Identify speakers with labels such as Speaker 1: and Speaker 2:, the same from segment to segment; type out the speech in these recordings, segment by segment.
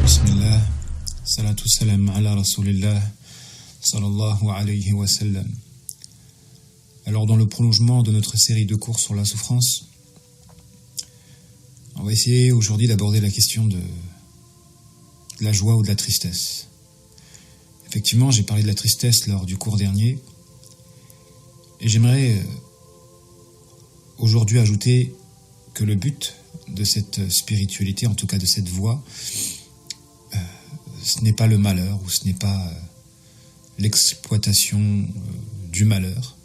Speaker 1: Bismillah, salatu salam ala rasulillah, sallallahu alayhi wa sallam. Alors dans le prolongement de notre série de cours sur la souffrance, on va essayer aujourd'hui d'aborder la question de la joie ou de la tristesse. Effectivement, j'ai parlé de la tristesse lors du cours dernier, et j'aimerais aujourd'hui ajouter que le but de cette spiritualité, en tout cas de cette voie, ce n'est pas le malheur, ou ce n'est pas l'exploitation du malheur,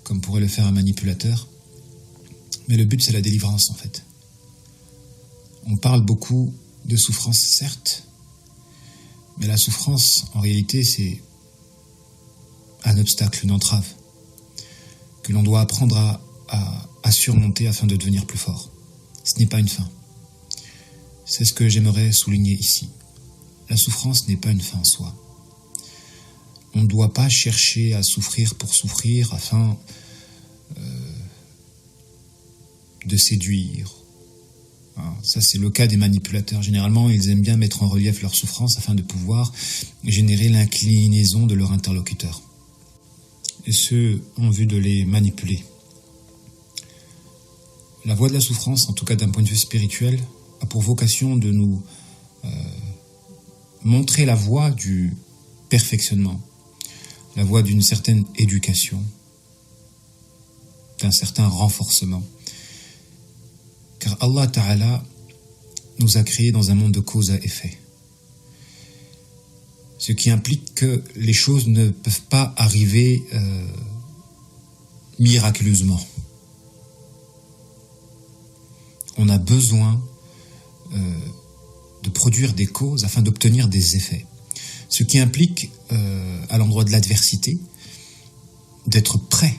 Speaker 1: comme pourrait le faire un manipulateur, mais le but c'est la délivrance en fait. On parle beaucoup de souffrance, certes, mais la souffrance, en réalité, c'est un obstacle, une entrave, que l'on doit apprendre à surmonter afin de devenir plus fort. Ce n'est pas une fin. C'est ce que j'aimerais souligner ici. La souffrance n'est pas une fin en soi. On ne doit pas chercher à souffrir pour souffrir afin de séduire. Ça, c'est le cas des manipulateurs. Généralement, ils aiment bien mettre en relief leur souffrance afin de pouvoir générer l'inclinaison de leur interlocuteur. Et ce, en vue de les manipuler. La voie de la souffrance, en tout cas d'un point de vue spirituel, a pour vocation de nous montrer la voie du perfectionnement, la voie d'une certaine éducation, d'un certain renforcement. Car Allah Ta'ala nous a créés dans un monde de cause à effet. Ce qui implique que les choses ne peuvent pas arriver miraculeusement. On a besoin de produire des causes afin d'obtenir des effets. Ce qui implique, à l'endroit de l'adversité, d'être prêt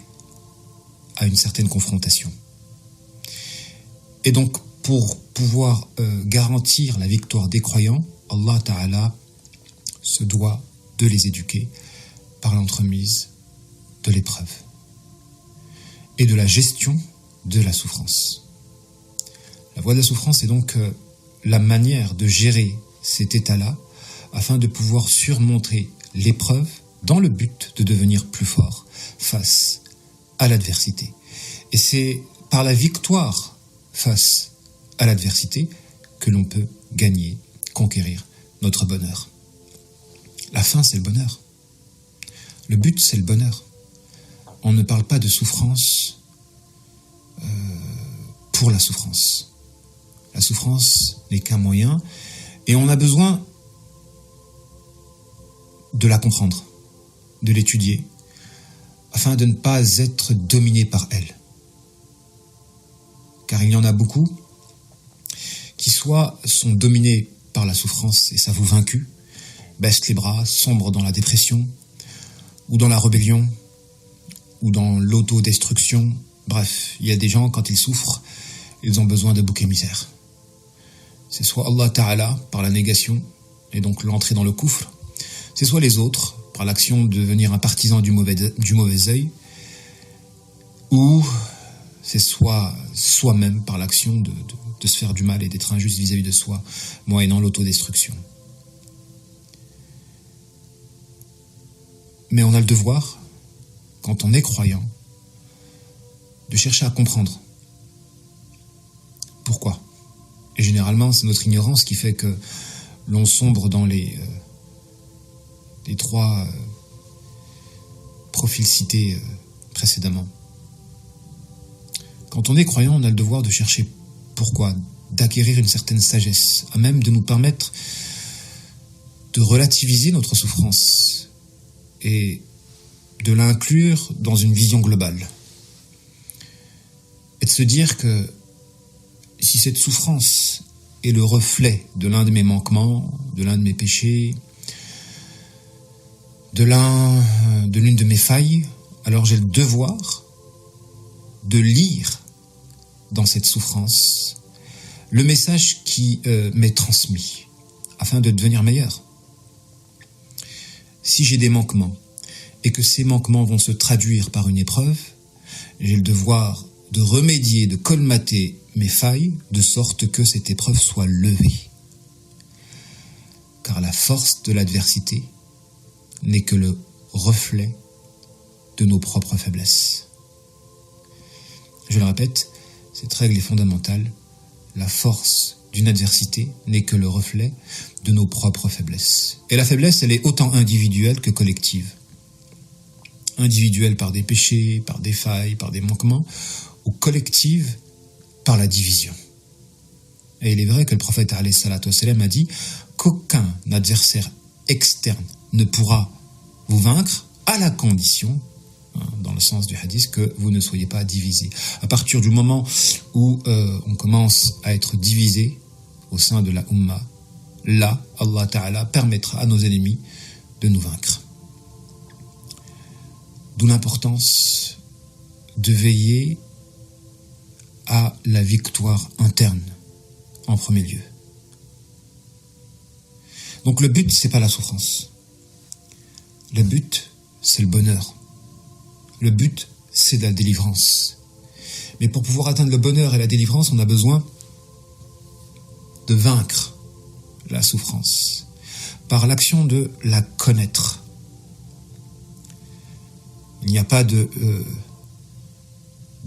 Speaker 1: à une certaine confrontation. Et donc, pour pouvoir garantir la victoire des croyants, Allah Ta'ala se doit de les éduquer par l'entremise de l'épreuve et de la gestion de la souffrance. La voie de la souffrance est donc la manière de gérer cet état-là afin de pouvoir surmonter l'épreuve dans le but de devenir plus fort face à l'adversité. Et c'est par la victoire face à l'adversité que l'on peut gagner, conquérir notre bonheur. La fin, c'est le bonheur. Le but, c'est le bonheur. On ne parle pas de souffrance pour la souffrance. La souffrance n'est qu'un moyen et on a besoin de la comprendre, de l'étudier, afin de ne pas être dominé par elle. Car il y en a beaucoup qui soit sont dominés par la souffrance et ça vous vaincu, baissent les bras, sombrent dans la dépression, ou dans la rébellion, ou dans l'autodestruction. Bref, il y a des gens, quand ils souffrent, ils ont besoin de bouc émissaire. C'est soit Allah Ta'ala, par la négation, et donc l'entrée dans le kufr, c'est soit les autres, par l'action de devenir un partisan du mauvais œil, ou c'est soit soi-même, par l'action de se faire du mal et d'être injuste vis-à-vis de soi, moyennant l'autodestruction. Mais on a le devoir, quand on est croyant, de chercher à comprendre. Pourquoi ? Et généralement, c'est notre ignorance qui fait que l'on sombre dans les trois profils cités précédemment. Quand on est croyant, on a le devoir de chercher pourquoi, d'acquérir une certaine sagesse, à même de nous permettre de relativiser notre souffrance et de l'inclure dans une vision globale. Et de se dire que si cette souffrance est le reflet de l'un de mes manquements, de l'un de mes péchés, de l'une de mes failles, alors j'ai le devoir de lire dans cette souffrance le message qui m'est transmis, afin de devenir meilleur. Si j'ai des manquements, et que ces manquements vont se traduire par une épreuve, j'ai le devoir de remédier, de colmater mes failles, de sorte que cette épreuve soit levée. la force de l'adversité n'est que le reflet de nos propres faiblesses. Je le répète, cette règle est fondamentale. La force d'une adversité n'est que le reflet de nos propres faiblesses. Et la faiblesse, elle est autant individuelle que collective. Individuelle par des péchés, par des failles, par des manquements, ou collective par la division. Et il est vrai que le prophète alayhi salatu wassalam a dit qu'aucun adversaire externe ne pourra vous vaincre à la condition, dans le sens du hadith, que vous ne soyez pas divisés. À partir du moment où on commence à être divisé au sein de la Ummah, là, Allah Ta'ala permettra à nos ennemis de nous vaincre. D'où l'importance de veiller à la victoire interne en premier lieu. Donc le but, c'est pas la souffrance. Le but, c'est le bonheur. Le but, c'est la délivrance. Mais pour pouvoir atteindre le bonheur et la délivrance, on a besoin de vaincre la souffrance par l'action de la connaître. Il n'y a pas de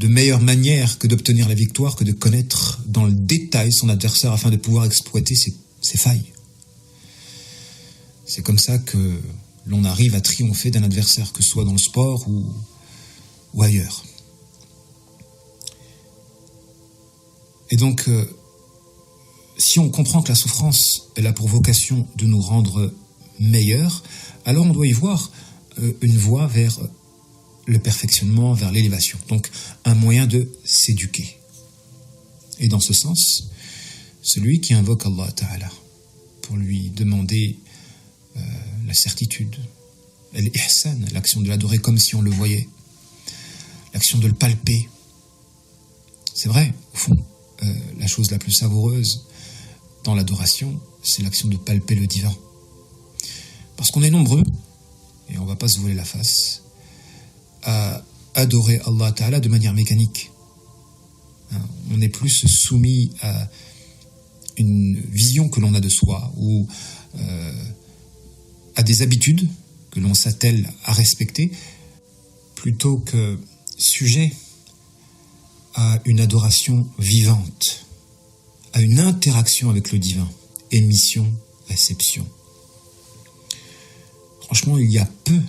Speaker 1: meilleure manière que d'obtenir la victoire que de connaître dans le détail son adversaire afin de pouvoir exploiter ses failles. C'est comme ça que l'on arrive à triompher d'un adversaire, que ce soit dans le sport ou ailleurs. Et donc, si on comprend que la souffrance elle a pour vocation de nous rendre meilleurs, alors on doit y voir une voie vers le perfectionnement, vers l'élévation. Donc, un moyen de s'éduquer. Et dans ce sens, celui qui invoque Allah Ta'ala pour lui demander la certitude, l'ihsan, l'action de l'adorer comme si on le voyait, l'action de le palper. C'est vrai, au fond, la chose la plus savoureuse dans l'adoration, c'est l'action de palper le divin. Parce qu'on est nombreux, et on ne va pas se voiler la face, à adorer Allah Ta'ala de manière mécanique. On est plus soumis à une vision que l'on a de soi, ou à des habitudes que l'on s'attelle à respecter, plutôt que sujet à une adoration vivante, à une interaction avec le divin, émission, réception. Franchement, il y a peu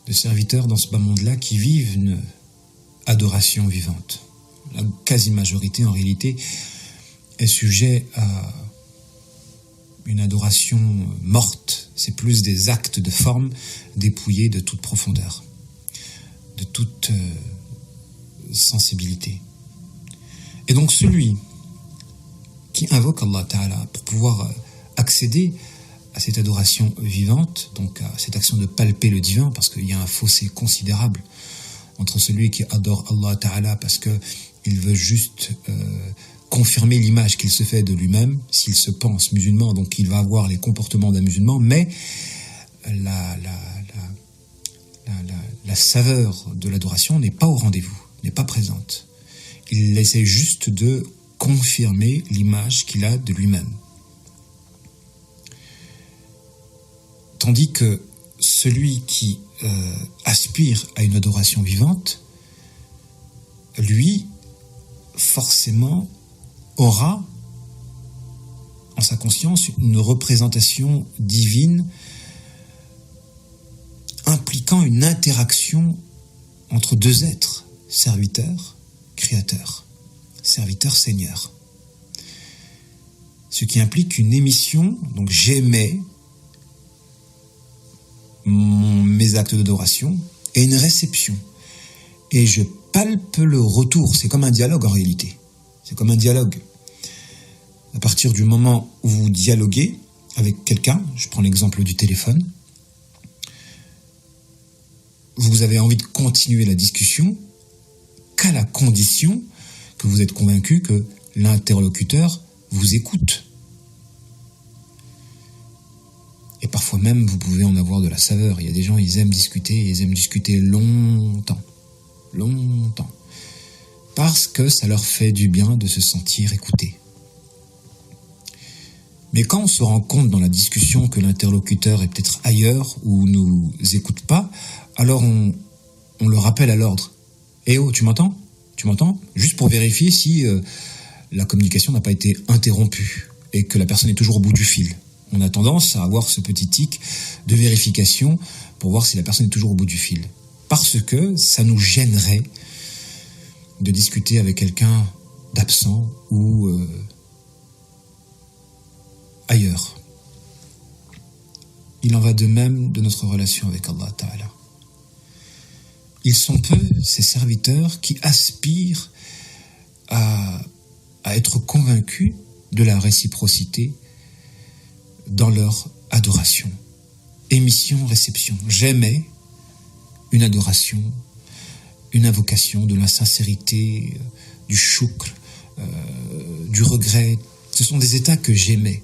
Speaker 1: de serviteurs dans ce bas monde-là qui vivent une adoration vivante. La quasi-majorité, en réalité, est sujet à une adoration morte. C'est plus des actes de forme dépouillés de toute profondeur, de toute sensibilité. Et donc celui qui invoque Allah Ta'ala pour pouvoir accéder à cette adoration vivante, donc à cette action de palper le divin, parce qu'il y a un fossé considérable entre celui qui adore Allah Ta'ala parce qu'il veut juste confirmer l'image qu'il se fait de lui-même, s'il se pense musulman, donc il va avoir les comportements d'un musulman, mais la saveur de l'adoration n'est pas au rendez-vous, n'est pas présente. Il essaie juste de confirmer l'image qu'il a de lui-même. Tandis que celui qui aspire à une adoration vivante, lui, forcément, aura en sa conscience une représentation divine impliquant une interaction entre deux êtres, serviteur, créateur, serviteur-seigneur. Ce qui implique une émission, donc j'émets mes actes d'adoration, et une réception. Et je palpe le retour. C'est comme un dialogue en réalité. C'est comme un dialogue. À partir du moment où vous dialoguez avec quelqu'un, je prends l'exemple du téléphone, vous avez envie de continuer la discussion qu'à la condition que vous êtes convaincu que l'interlocuteur vous écoute. Et parfois même, vous pouvez en avoir de la saveur. Il y a des gens, ils aiment discuter longtemps. Parce que ça leur fait du bien de se sentir écoutés. Mais quand on se rend compte dans la discussion que l'interlocuteur est peut-être ailleurs ou nous écoute pas, alors on le rappelle à l'ordre. Eh oh, tu m'entends ? Tu m'entends ? Juste pour vérifier si la communication n'a pas été interrompue et que la personne est toujours au bout du fil. On a tendance à avoir ce petit tic de vérification pour voir si la personne est toujours au bout du fil. Parce que ça nous gênerait de discuter avec quelqu'un d'absent ou ailleurs. Il en va de même de notre relation avec Allah Ta'ala. Ils sont peu, ces serviteurs, qui aspirent à être convaincus de la réciprocité dans leur adoration. Émission, réception. J'aimais une adoration, une invocation de la sincérité, du choukr, du regret. Ce sont des états que j'aimais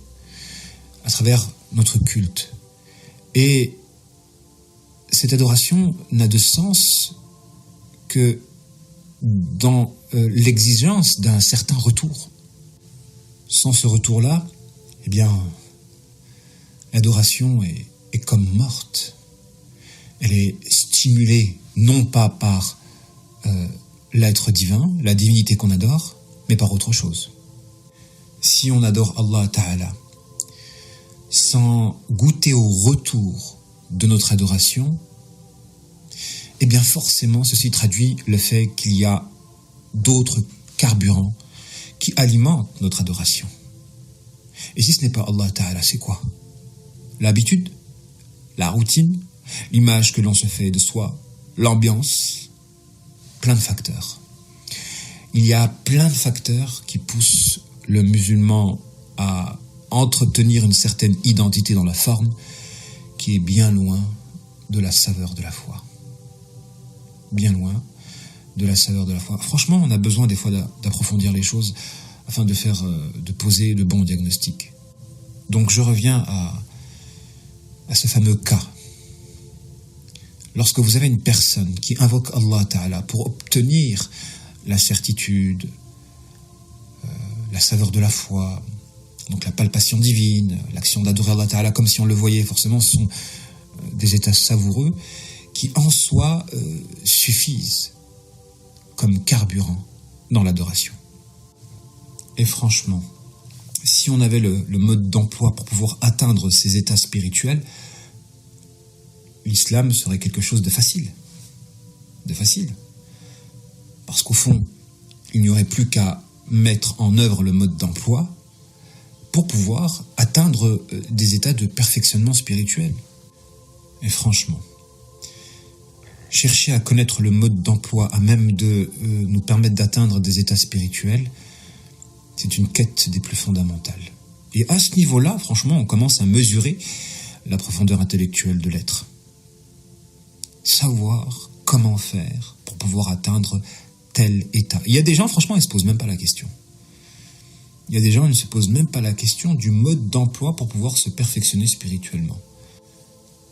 Speaker 1: à travers notre culte. Et cette adoration n'a de sens que dans l'exigence d'un certain retour. Sans ce retour-là, eh bien, l'adoration est comme morte. Elle est stimulée non pas par l'être divin, la divinité qu'on adore, mais par autre chose. Si on adore Allah Ta'ala sans goûter au retour de notre adoration, eh bien forcément ceci traduit le fait qu'il y a d'autres carburants qui alimentent notre adoration. Et si ce n'est pas Allah Ta'ala, c'est quoi ? L'habitude, la routine, l'image que l'on se fait de soi, l'ambiance, plein de facteurs. Il y a plein de facteurs qui poussent le musulman à entretenir une certaine identité dans la forme qui est bien loin de la saveur de la foi. Bien loin de la saveur de la foi. Franchement, on a besoin des fois d'approfondir les choses afin de poser de bons diagnostics. Donc je reviens à ce fameux cas. Lorsque vous avez une personne qui invoque Allah Ta'ala pour obtenir la certitude, la saveur de la foi, donc la palpation divine, l'action d'adorer Allah Ta'ala comme si on le voyait, forcément ce sont des états savoureux qui en soi suffisent comme carburant dans l'adoration. Et franchement, si on avait le mode d'emploi pour pouvoir atteindre ces états spirituels, l'islam serait quelque chose de facile. De facile. Parce qu'au fond, il n'y aurait plus qu'à mettre en œuvre le mode d'emploi pour pouvoir atteindre des états de perfectionnement spirituel. Et franchement, chercher à connaître le mode d'emploi à même de nous permettre d'atteindre des états spirituels, c'est une quête des plus fondamentales. Et à ce niveau-là, franchement, on commence à mesurer la profondeur intellectuelle de l'être. Savoir comment faire pour pouvoir atteindre tel état. Il y a des gens, franchement, ils ne se posent même pas la question. Il y a des gens, ils ne se posent même pas la question du mode d'emploi pour pouvoir se perfectionner spirituellement.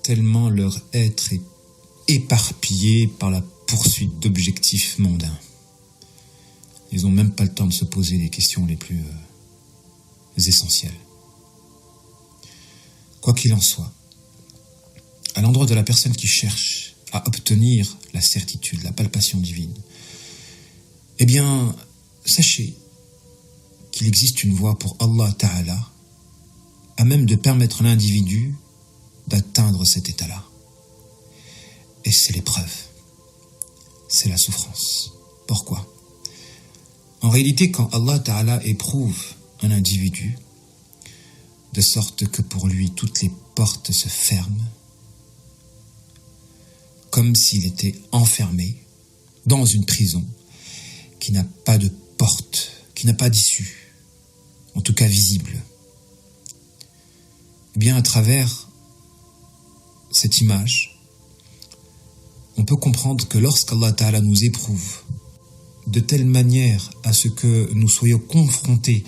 Speaker 1: Tellement leur être est éparpillé par la poursuite d'objectifs mondains. Ils n'ont même pas le temps de se poser les questions les plus essentielles. Quoi qu'il en soit, à l'endroit de la personne qui cherche à obtenir la certitude, la palpation divine, eh bien, sachez qu'il existe une voie pour Allah Ta'ala à même de permettre à l'individu d'atteindre cet état-là. Et c'est l'épreuve, c'est la souffrance. Pourquoi ? En réalité, quand Allah Ta'ala éprouve un individu, de sorte que pour lui toutes les portes se ferment, comme s'il était enfermé dans une prison qui n'a pas de porte, qui n'a pas d'issue, en tout cas visible. Eh bien, à travers cette image, on peut comprendre que lorsqu'Allah Ta'ala nous éprouve de telle manière à ce que nous soyons confrontés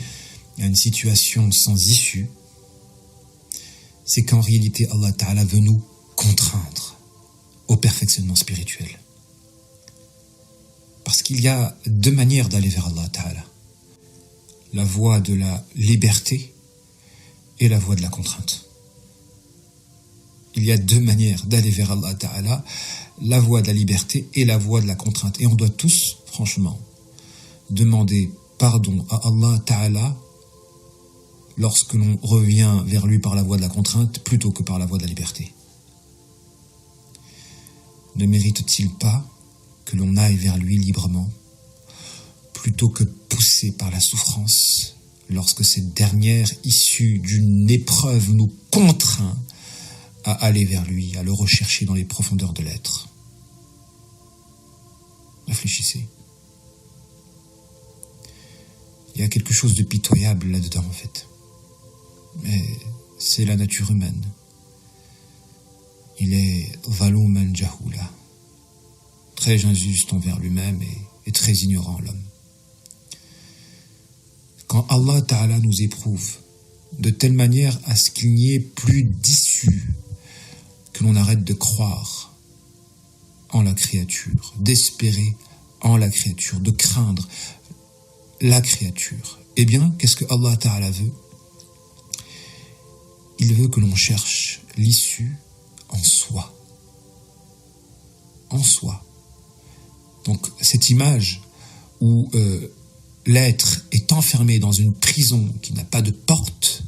Speaker 1: à une situation sans issue, c'est qu'en réalité Allah Ta'ala veut nous contraindre au perfectionnement spirituel. Parce qu'il y a deux manières d'aller vers Allah Ta'ala. La voie de la liberté et la voie de la contrainte. Il y a deux manières d'aller vers Allah Ta'ala, la voie de la liberté et la voie de la contrainte. Et on doit tous, franchement, demander pardon à Allah Ta'ala lorsque l'on revient vers lui par la voie de la contrainte plutôt que par la voie de la liberté. Ne mérite-t-il pas que l'on aille vers lui librement plutôt que poussé par la souffrance lorsque cette dernière, issue d'une épreuve, nous contraint à aller vers lui, à le rechercher dans les profondeurs de l'être? Réfléchissez. Il y a quelque chose de pitoyable là-dedans, en fait. Mais c'est la nature humaine. Il est zalouman jahoula, très injuste envers lui-même et très ignorant, l'homme. Quand Allah Ta'ala nous éprouve de telle manière à ce qu'il n'y ait plus d'issue, que l'on arrête de croire en la créature, d'espérer en la créature, de craindre la créature, eh bien, qu'est-ce que Allah Ta'ala veut? Il veut que l'on cherche l'issue en soi. En soi. Donc, cette image où l'être est enfermé dans une prison qui n'a pas de porte,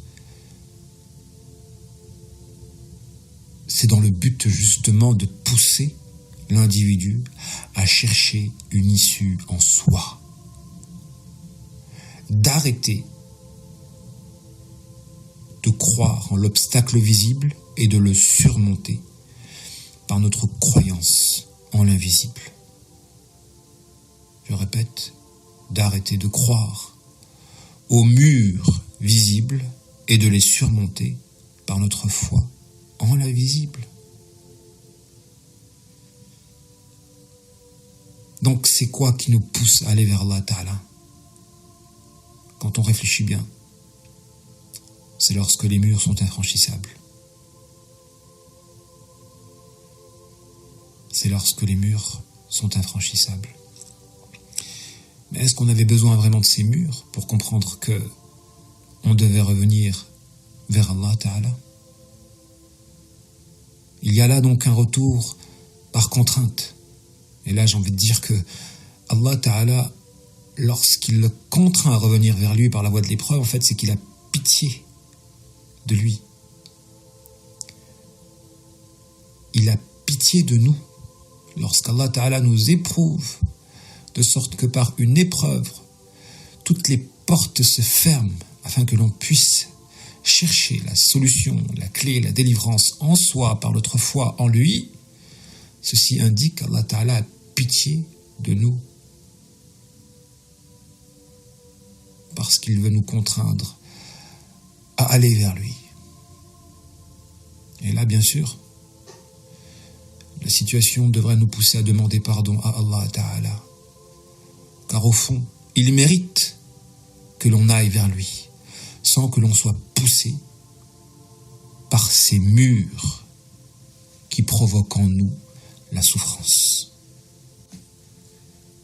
Speaker 1: c'est dans le but justement de pousser l'individu à chercher une issue en soi, d'arrêter de croire en l'obstacle visible et de le surmonter par notre croyance en l'invisible. Je répète, d'arrêter de croire aux murs visibles et de les surmonter par notre foi en l'invisible. Donc c'est quoi qui nous pousse à aller vers Allah Ta'ala? Quand on réfléchit bien, c'est lorsque les murs sont infranchissables. C'est lorsque les murs sont infranchissables. Mais est-ce qu'on avait besoin vraiment de ces murs pour comprendre que on devait revenir vers Allah Ta'ala? Il y a là donc un retour par contrainte. Et là, j'ai envie de dire que Allah Ta'ala, lorsqu'il le contraint à revenir vers lui par la voie de l'épreuve, en fait, c'est qu'il a pitié de lui. Il a pitié de nous. Lorsqu'Allah Ta'ala nous éprouve, de sorte que par une épreuve, toutes les portes se ferment afin que l'on puisse chercher la solution, la clé, la délivrance en soi par notre foi en lui, ceci indique qu'Allah Ta'ala a pitié de nous. Parce qu'il veut nous contraindre à aller vers lui. Et là, bien sûr, la situation devrait nous pousser à demander pardon à Allah Ta'ala. Car au fond, il mérite que l'on aille vers lui, sans que l'on soit poussé par ces murs qui provoquent en nous la souffrance.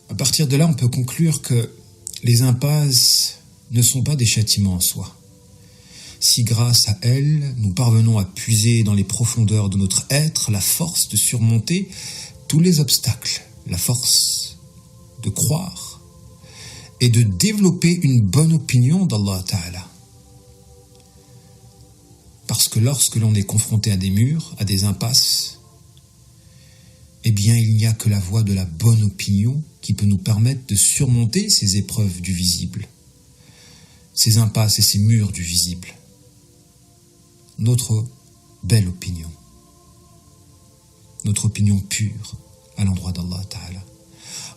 Speaker 1: À partir de là, on peut conclure que les impasses ne sont pas des châtiments en soi. Si grâce à elles, nous parvenons à puiser dans les profondeurs de notre être la force de surmonter tous les obstacles, la force de croire et de développer une bonne opinion d'Allah Ta'ala. Parce que lorsque l'on est confronté à des murs, à des impasses, eh bien il n'y a que la voie de la bonne opinion qui peut nous permettre de surmonter ces épreuves du visible, ces impasses et ces murs du visible. Notre belle opinion, notre opinion pure à l'endroit d'Allah Ta'ala.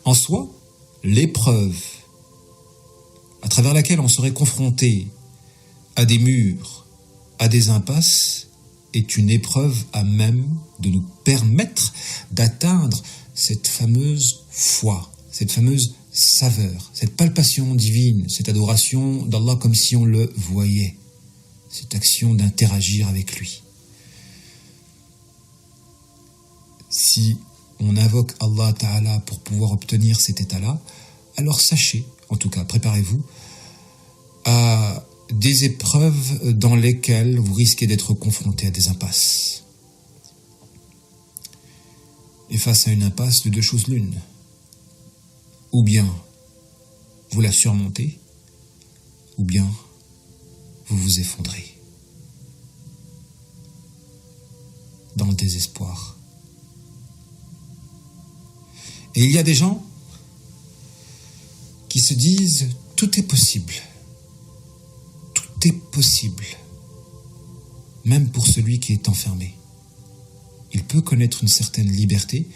Speaker 1: En soi, l'épreuve à travers laquelle on serait confronté à des murs, à des impasses, est une épreuve à même de nous permettre d'atteindre cette fameuse foi, cette fameuse saveur, cette palpation divine, cette adoration d'Allah comme si on le voyait, cette action d'interagir avec lui. Si on invoque Allah Ta'ala pour pouvoir obtenir cet état-là, alors sachez, en tout cas préparez-vous, à des épreuves dans lesquelles vous risquez d'être confronté à des impasses. Et face à une impasse, de deux choses l'une. Ou bien vous la surmontez, ou bien vous vous effondrez dans le désespoir. Et il y a des gens qui se disent « tout est possible ». Tout est possible, même pour celui qui est enfermé. Il peut connaître une certaine liberté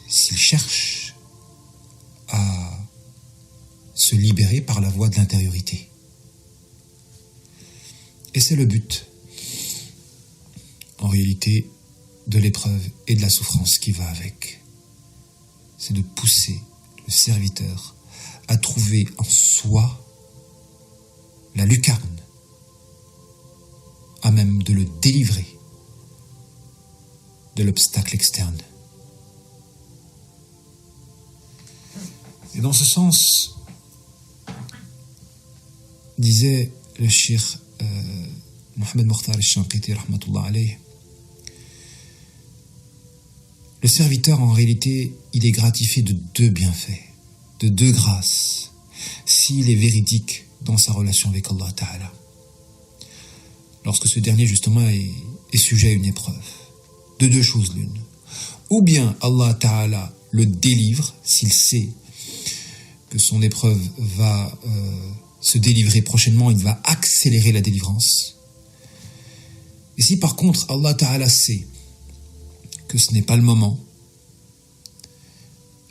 Speaker 1: s'il cherche à se libérer par la voie de l'intériorité. Et c'est le but, en réalité, de l'épreuve et de la souffrance qui va avec. C'est de pousser le serviteur à trouver en soi la lucarne, à même de le délivrer de l'obstacle externe. Et dans ce sens, disait le cheikh Mohamed Mokhtar al-Shanqiti rahmatullah alayh, le serviteur en réalité il est gratifié de deux bienfaits, de deux grâces, s'il est véridique dans sa relation avec Allah Ta'ala. Lorsque ce dernier justement est sujet à une épreuve, de deux choses l'une. Ou bien Allah Ta'ala le délivre s'il sait que son épreuve va se délivrer prochainement, il va accélérer la délivrance. Et si par contre Allah Ta'ala sait que ce n'est pas le moment,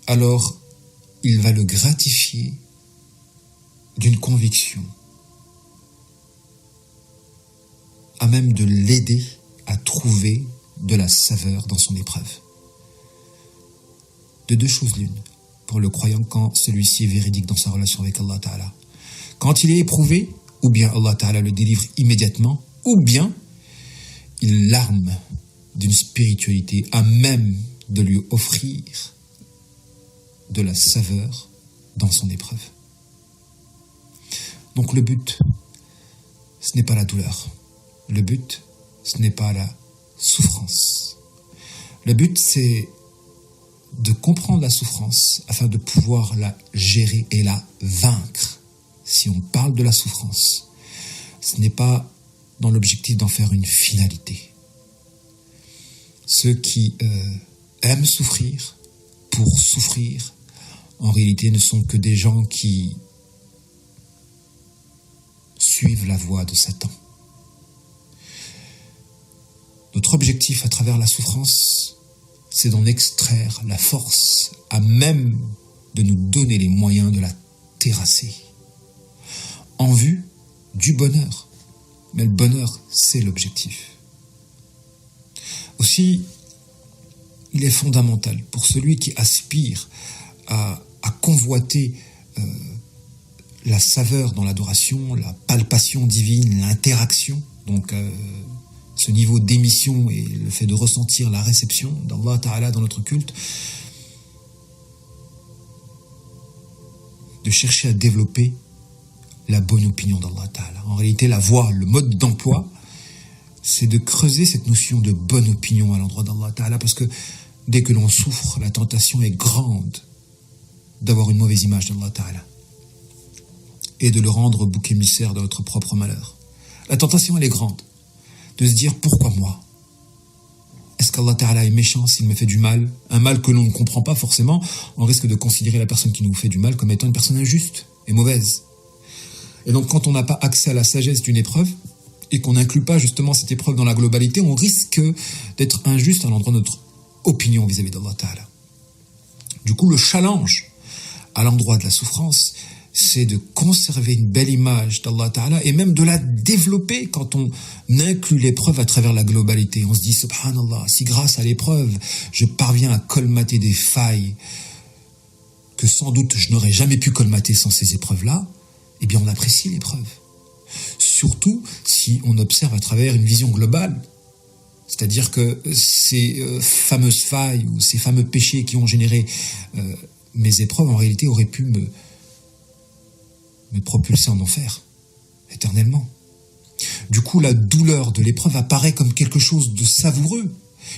Speaker 1: alors il va le gratifier d'une conviction, à même de l'aider à trouver de la saveur dans son épreuve. De deux choses l'une, pour le croyant quand celui-ci est véridique dans sa relation avec Allah Ta'ala. Quand il est éprouvé, ou bien Allah Ta'ala le délivre immédiatement, ou bien il l'arme d'une spiritualité à même de lui offrir de la saveur dans son épreuve. Donc le but, ce n'est pas la douleur. Le but, ce n'est pas la souffrance. Le but, c'est de comprendre la souffrance afin de pouvoir la gérer et la vaincre. Si on parle de la souffrance, ce n'est pas dans l'objectif d'en faire une finalité. Ceux qui aiment souffrir pour souffrir, en réalité, ne sont que des gens qui suivent la voie de Satan. Notre objectif à travers la souffrance, c'est d'en extraire la force à même de nous donner les moyens de la terrasser en vue du bonheur. Mais le bonheur, c'est l'objectif. Aussi, il est fondamental pour celui qui aspire à convoiter la saveur dans l'adoration, la palpation divine, l'interaction, donc ce niveau d'émission et le fait de ressentir la réception d'Allah Ta'ala dans notre culte, de chercher à développer la bonne opinion d'Allah Ta'ala. En réalité, la voie, le mode d'emploi, c'est de creuser cette notion de bonne opinion à l'endroit d'Allah Ta'ala, parce que dès que l'on souffre, la tentation est grande d'avoir une mauvaise image d'Allah Ta'ala et de le rendre bouc émissaire de notre propre malheur. La tentation, elle est grande de se dire, pourquoi moi? Est-ce qu'Allah Ta'ala est méchant s'il me fait du mal? Un mal que l'on ne comprend pas forcément, on risque de considérer la personne qui nous fait du mal comme étant une personne injuste et mauvaise. Et donc quand on n'a pas accès à la sagesse d'une épreuve, et qu'on n'inclut pas justement cette épreuve dans la globalité, on risque d'être injuste à l'endroit de notre opinion vis-à-vis d'Allah Ta'ala. Du coup, le challenge à l'endroit de la souffrance, c'est de conserver une belle image d'Allah Ta'ala et même de la développer quand on inclut l'épreuve à travers la globalité. On se dit, subhanallah, si grâce à l'épreuve, je parviens à colmater des failles que sans doute je n'aurais jamais pu colmater sans ces épreuves-là, eh bien on apprécie l'épreuve. Surtout si on observe à travers une vision globale. C'est-à-dire que ces fameuses failles ou ces fameux péchés qui ont généré mes épreuves, en réalité, auraient pu me propulser en enfer. éternellement. Du coup, la douleur de l'épreuve apparaît comme quelque chose de savoureux,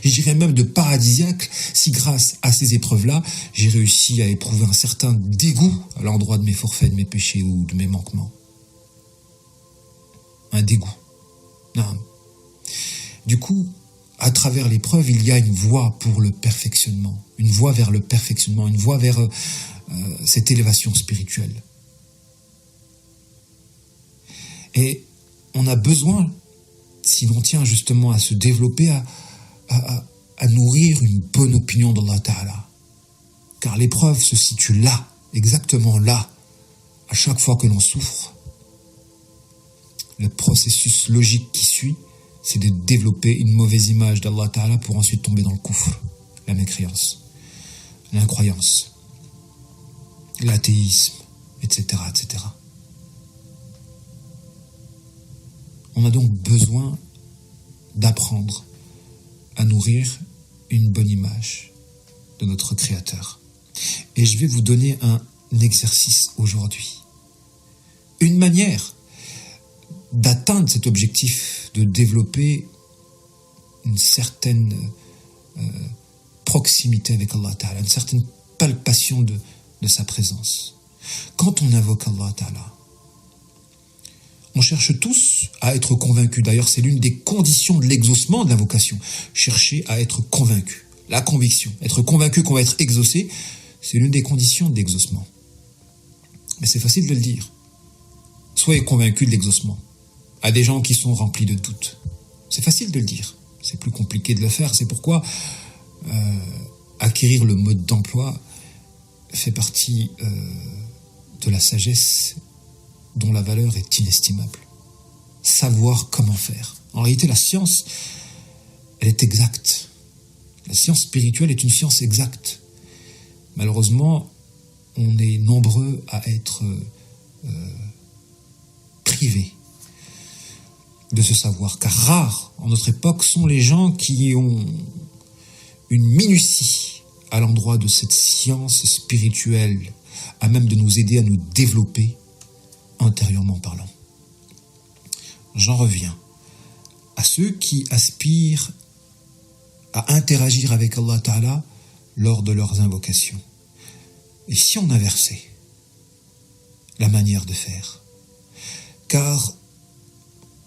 Speaker 1: et je dirais même de paradisiaque, si grâce à ces épreuves-là, j'ai réussi à éprouver un certain dégoût à l'endroit de mes forfaits, de mes péchés ou de mes manquements. Un dégoût. Non. Du coup, à travers l'épreuve, il y a une voie pour le perfectionnement, une voie vers le perfectionnement, une voie vers cette élévation spirituelle. Et on a besoin, si l'on tient justement à se développer, à nourrir une bonne opinion d'Allah Ta'ala. Car l'épreuve se situe là, exactement là, à chaque fois que l'on souffre. Le processus logique qui suit, c'est de développer une mauvaise image d'Allah Ta'ala pour ensuite tomber dans le kufr, la mécréance, l'incroyance, l'athéisme, etc., etc. On a donc besoin d'apprendre à nourrir une bonne image de notre Créateur. Et je vais vous donner un exercice aujourd'hui. Une manière d'atteindre cet objectif, de développer une certaine proximité avec Allah Ta'ala, une certaine palpation de sa présence. Quand on invoque Allah Ta'ala, on cherche tous à être convaincus. D'ailleurs, c'est l'une des conditions de l'exaucement de l'invocation. Chercher à être convaincu. La conviction. Être convaincu qu'on va être exaucé, c'est l'une des conditions de l'exaucement. Mais c'est facile de le dire. Soyez convaincus de l'exaucement. À des gens qui sont remplis de doutes. C'est facile de le dire. C'est plus compliqué de le faire. C'est pourquoi acquérir le mode d'emploi fait partie de la sagesse dont la valeur est inestimable. Savoir comment faire. En réalité, la science, elle est exacte. La science spirituelle est une science exacte. Malheureusement, on est nombreux à être privés de ce savoir, car rares, en notre époque, sont les gens qui ont une minutie à l'endroit de cette science spirituelle, à même de nous aider à nous développer intérieurement parlant. J'en reviens à ceux qui aspirent à interagir avec Allah Ta'ala lors de leurs invocations. Et si on inversait la manière de faire? Car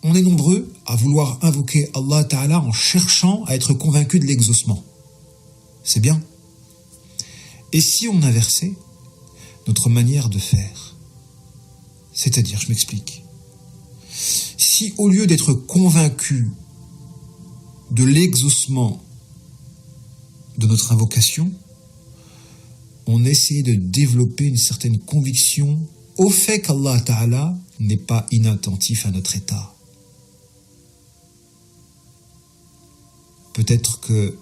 Speaker 1: on est nombreux à vouloir invoquer Allah Ta'ala en cherchant à être convaincus de l'exaucement. C'est bien. Et si on inversait notre manière de faire? C'est-à-dire, je m'explique. Si au lieu d'être convaincu de l'exaucement de notre invocation, on essayait de développer une certaine conviction au fait qu'Allah Ta'ala n'est pas inattentif à notre état. Peut-être que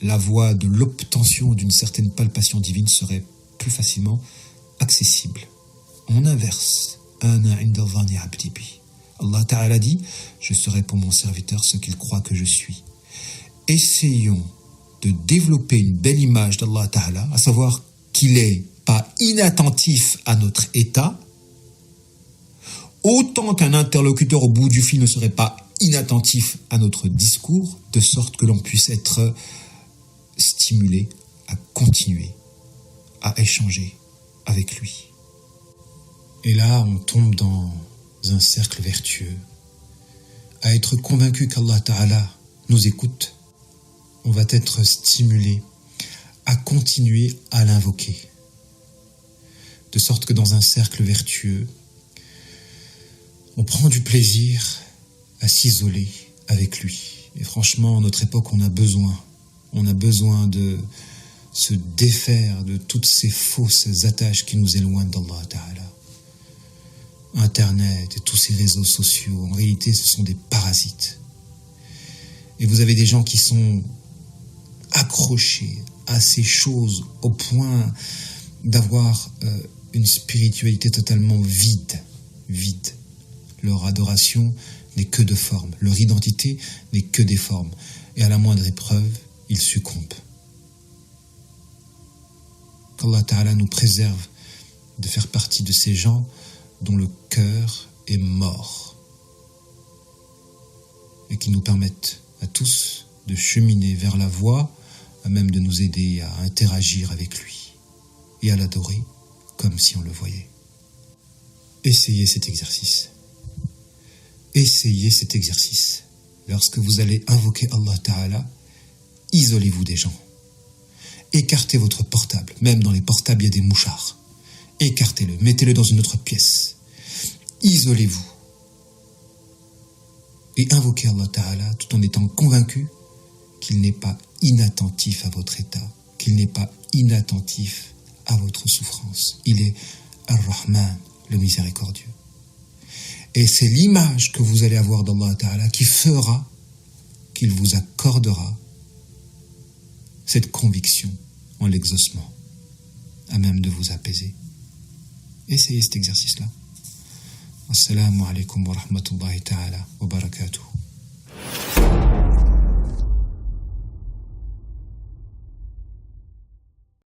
Speaker 1: la voie de l'obtention d'une certaine palpation divine serait plus facilement accessible. On inverse. Allah Ta'ala dit, je serai pour mon serviteur ce qu'il croit que je suis. Essayons de développer une belle image d'Allah Ta'ala, à savoir qu'il n'est pas inattentif à notre état, autant qu'un interlocuteur au bout du fil ne serait pas inattentif à notre discours, de sorte que l'on puisse être stimulé à continuer, à échanger avec lui. Et là, on tombe dans un cercle vertueux. À être convaincu qu'Allah Ta'ala nous écoute, on va être stimulé à continuer à l'invoquer. De sorte que dans un cercle vertueux, on prend du plaisir à s'isoler avec lui. Et franchement, à notre époque, on a besoin de se défaire de toutes ces fausses attaches qui nous éloignent d'Allah Ta'ala. Internet et tous ces réseaux sociaux, en réalité, ce sont des parasites. Et vous avez des gens qui sont accrochés à ces choses au point d'avoir une spiritualité totalement vide. Leur adoration n'est que de forme. Leur identité n'est que des formes. Et à la moindre épreuve, ils succombent. Qu'Allah Ta'ala nous préserve de faire partie de ces gens dont le cœur est mort et qui nous permette à tous de cheminer vers la voie à même de nous aider à interagir avec lui et à l'adorer comme si on le voyait. Essayez cet exercice. Essayez cet exercice. Lorsque vous allez invoquer Allah Ta'ala, isolez-vous des gens. Écartez votre portable. Même dans les portables, il y a des mouchards. Écartez-le, mettez-le dans une autre pièce. Isolez-vous. Et invoquez Allah Ta'ala tout en étant convaincu qu'il n'est pas inattentif à votre état, qu'il n'est pas inattentif à votre souffrance. Il est Ar-Rahman, le miséricordieux. Et c'est l'image que vous allez avoir d'Allah Ta'ala qui fera qu'il vous accordera cette conviction en l'exaucement, à même de vous apaiser. Essayez cet exercice-là. Assalamu alaikum wa rahmatullahi ta'ala wa barakatuh.